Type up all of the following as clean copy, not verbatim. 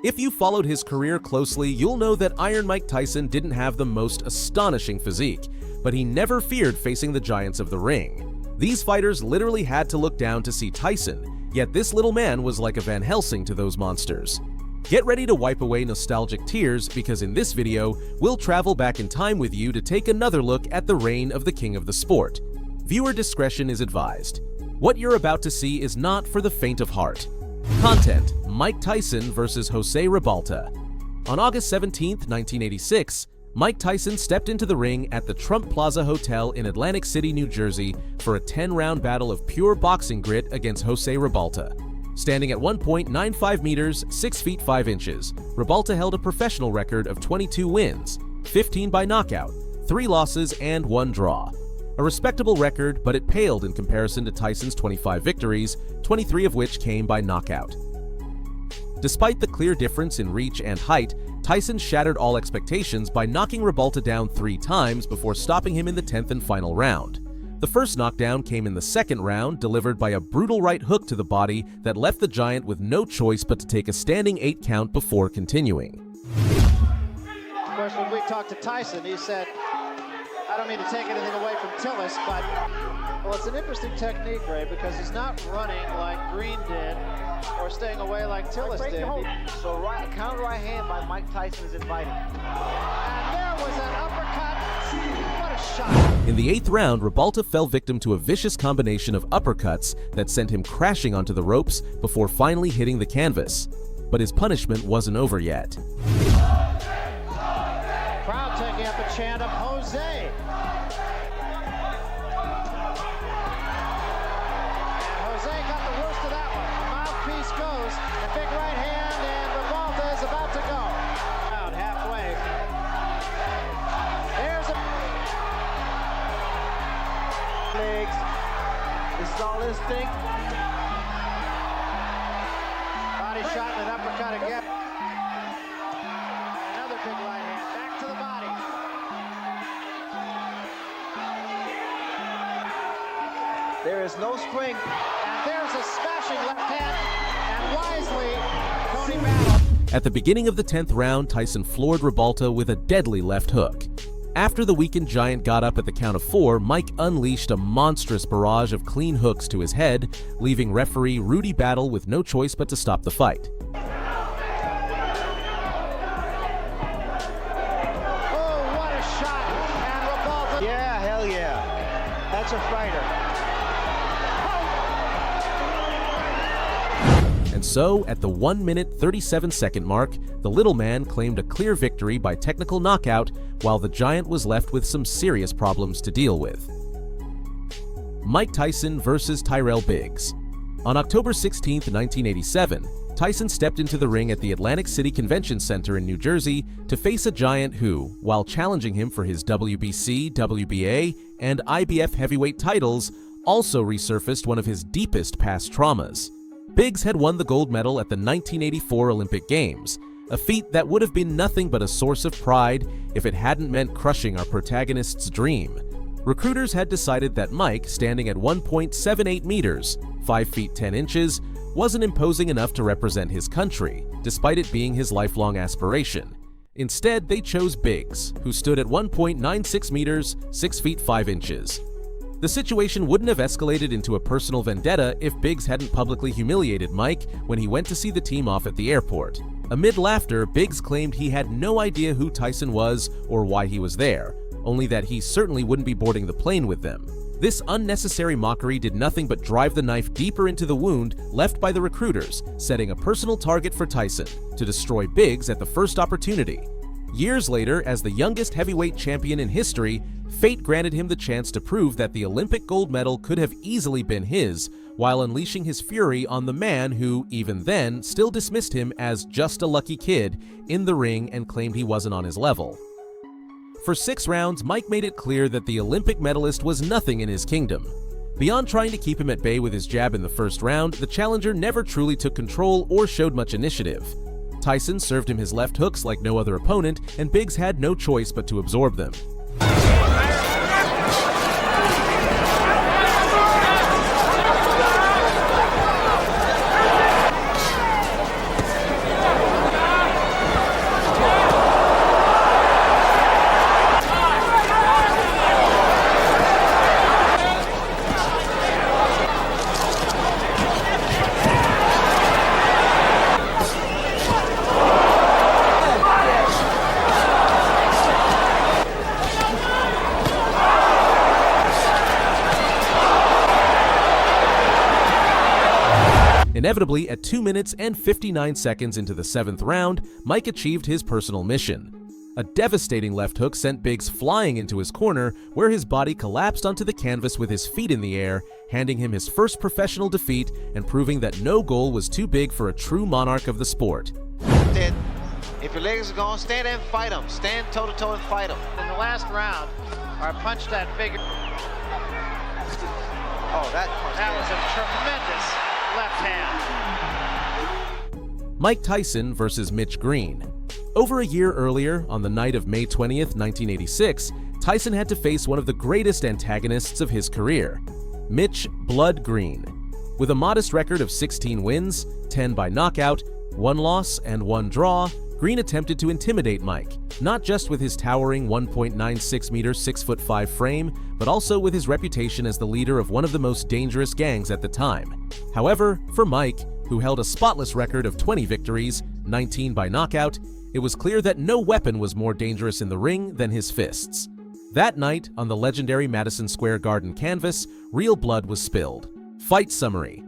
If you followed his career closely, you'll know that Iron Mike Tyson didn't have the most astonishing physique, but he never feared facing the giants of the ring. These fighters literally had to look down to see Tyson, yet this little man was like a Van Helsing to those monsters. Get ready to wipe away nostalgic tears, because in this video, we'll travel back in time with you to take another look at the reign of the king of the sport. Viewer discretion is advised. What you're about to see is not for the faint of heart. Content: Mike Tyson versus José Ribalta. On August 17th, 1986, Mike Tyson stepped into the ring at the Trump Plaza Hotel in Atlantic City, New Jersey for a 10-round battle of pure boxing grit against José Ribalta. Standing at 1.95 meters, 6 feet 5 inches, Ribalta held a professional record of 22 wins, 15 by knockout, 3 losses, and 1 draw. A respectable record, but it paled in comparison to Tyson's 25 victories, 23 of which came by knockout. Despite the clear difference in reach and height, Tyson shattered all expectations by knocking Ribalta down 3 times before stopping him in the 10th and final round. The first knockdown came in the second round, delivered by a brutal right hook to the body that left the giant with no choice but to take a standing 8 count before continuing. Of course, when we talked to Tyson, he said, I don't mean to take anything away from Tillis, but, well, it's an interesting technique, Ray, because he's not running like Green did or staying away like Tillis did. So counter right hand by Mike Tyson is inviting. And there was an uppercut. What a shot. In the 8th round, Ribalta fell victim to a vicious combination of uppercuts that sent him crashing onto the ropes before finally hitting the canvas. But his punishment wasn't over yet. Crowd taking up a chant of Jose. Got the worst of that one. The mouthpiece goes. The big right hand, and Ribalta is about to go. Out halfway. There's a legs. This is all instinct. Body shot and an uppercut again. Another big right hand. Back to the body. There is no spring. There's a smashing left hand, and wisely, Tony battled. At the beginning of the 10th round, Tyson floored Ribalta with a deadly left hook. After the weakened giant got up at the count of 4, Mike unleashed a monstrous barrage of clean hooks to his head, leaving referee Rudy Battle with no choice but to stop the fight. Oh, what a shot! And Ribalta. Yeah, hell yeah. That's a fighter. And so, at the 1-minute 37-second mark, the little man claimed a clear victory by technical knockout, while the giant was left with some serious problems to deal with. Mike Tyson versus Tyrell Biggs. On October 16, 1987, Tyson stepped into the ring at the Atlantic City Convention Center in New Jersey to face a giant who, while challenging him for his WBC, WBA, and IBF heavyweight titles, also resurfaced one of his deepest past traumas. Biggs had won the gold medal at the 1984 Olympic Games, a feat that would have been nothing but a source of pride if it hadn't meant crushing our protagonist's dream. Recruiters had decided that Mike, standing at 1.78 meters, 5 feet 10 inches, wasn't imposing enough to represent his country, despite it being his lifelong aspiration. Instead, they chose Biggs, who stood at 1.96 meters, 6 feet 5 inches. The situation wouldn't have escalated into a personal vendetta if Biggs hadn't publicly humiliated Mike when he went to see the team off at the airport. Amid laughter, Biggs claimed he had no idea who Tyson was or why he was there, only that he certainly wouldn't be boarding the plane with them. This unnecessary mockery did nothing but drive the knife deeper into the wound left by the recruiters, setting a personal target for Tyson to destroy Biggs at the first opportunity. Years later, as the youngest heavyweight champion in history, fate granted him the chance to prove that the Olympic gold medal could have easily been his, while unleashing his fury on the man who, even then, still dismissed him as just a lucky kid in the ring and claimed he wasn't on his level. For 6 rounds, Mike made it clear that the Olympic medalist was nothing in his kingdom. Beyond trying to keep him at bay with his jab in the first round, the challenger never truly took control or showed much initiative. Tyson served him his left hooks like no other opponent, and Biggs had no choice but to absorb them. Inevitably, at 2 minutes and 59 seconds into the 7th round, Mike achieved his personal mission. A devastating left hook sent Biggs flying into his corner, where his body collapsed onto the canvas with his feet in the air, handing him his first professional defeat and proving that no goal was too big for a true monarch of the sport. Then, if your legs are gone, stand there and fight them. Stand toe-to-toe and fight them. In the last round, I punched that figure. Oh, that punch. That was a tremendous left hand. Mike Tyson versus Mitch Green. Over a year earlier, on the night of May 20th, 1986, Tyson had to face one of the greatest antagonists of his career, Mitch "Blood" Green. With a modest record of 16 wins, 10 by knockout, 1 loss, and 1 draw, Green attempted to intimidate Mike, not just with his towering 1.96 meter 6'5" frame, but also with his reputation as the leader of one of the most dangerous gangs at the time. However, for Mike, who held a spotless record of 20 victories, 19 by knockout, it was clear that no weapon was more dangerous in the ring than his fists. That night, on the legendary Madison Square Garden canvas, real blood was spilled. Fight summary.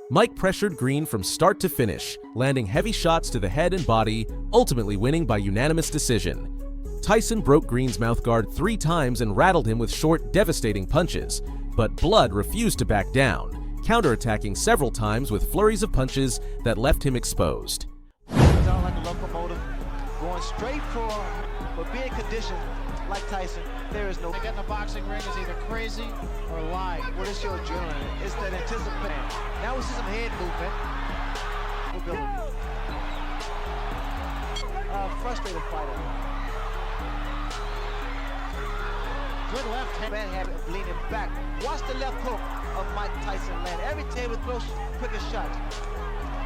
Mike pressured Green from start to finish, landing heavy shots to the head and body, ultimately winning by unanimous decision. Tyson broke Green's mouthguard 3 times and rattled him with short, devastating punches, but Blood refused to back down, counterattacking several times with flurries of punches that left him exposed. Down like a locomotive, going straight for being conditioned like Tyson. There is no. To get in the boxing ring is either crazy or lying. What is your adrenaline? It's that anticipation. Now we see some head movement. Frustrated fighter. Good left hand. Bad habit of leaning back. Watch the left hook of Mike Tyson land. Every table throws quickest shots.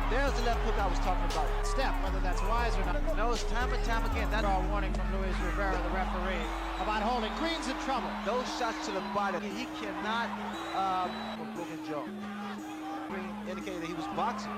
There's the left hook I was talking about. Step, whether that's wise or not. No, it's time and time again. That's A warning from Luis Rivera, the referee, about holding Green's in trouble. those shots to the body. He cannot a broken jaw. Green indicated that he was boxing.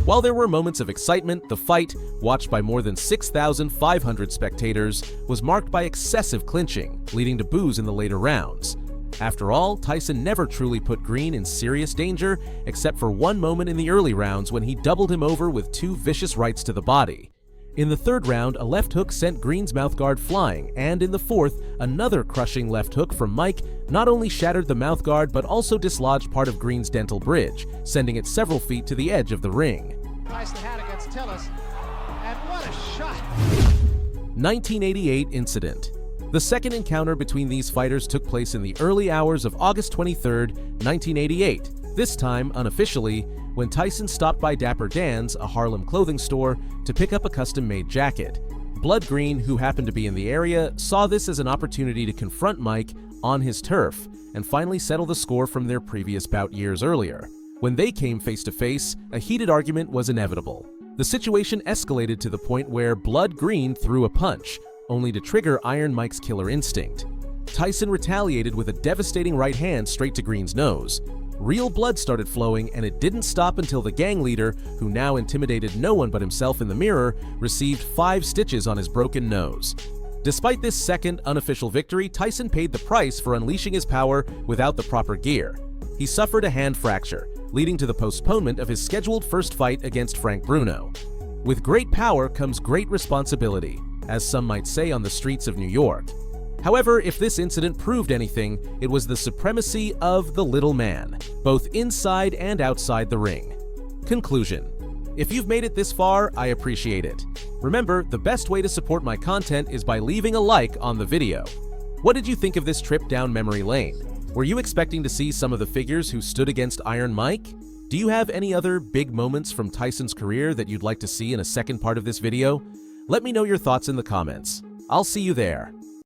While there were moments of excitement, the fight, watched by more than 6,500 spectators, was marked by excessive clinching, leading to boos in the later rounds. After all, Tyson never truly put Green in serious danger, except for one moment in the early rounds when he doubled him over with 2 vicious rights to the body. In the 3rd round, a left hook sent Green's mouthguard flying, and in the 4th, another crushing left hook from Mike not only shattered the mouthguard but also dislodged part of Green's dental bridge, sending it several feet to the edge of the ring. Tyson had against Tillis, and what a shot! 1988 incident. The second encounter between these fighters took place in the early hours of August 23, 1988, this time unofficially, when Tyson stopped by Dapper Dan's, a Harlem clothing store, to pick up a custom-made jacket. Blood Green, who happened to be in the area, saw this as an opportunity to confront Mike on his turf and finally settle the score from their previous bout years earlier. When they came face to face, a heated argument was inevitable. The situation escalated to the point where Blood Green threw a punch, only to trigger Iron Mike's killer instinct. Tyson retaliated with a devastating right hand straight to Green's nose. Real blood started flowing, and it didn't stop until the gang leader, who now intimidated no one but himself in the mirror, received 5 stitches on his broken nose. Despite this second unofficial victory, Tyson paid the price for unleashing his power without the proper gear. He suffered a hand fracture, leading to the postponement of his scheduled first fight against Frank Bruno. With great power comes great responsibility, as some might say on the streets of New York. However, if this incident proved anything, it was the supremacy of the little man, both inside and outside the ring. Conclusion. If you've made it this far, I appreciate it. Remember, the best way to support my content is by leaving a like on the video. What did you think of this trip down memory lane? Were you expecting to see some of the figures who stood against Iron Mike? Do you have any other big moments from Tyson's career that you'd like to see in a second part of this video? Let me know your thoughts in the comments. I'll see you there.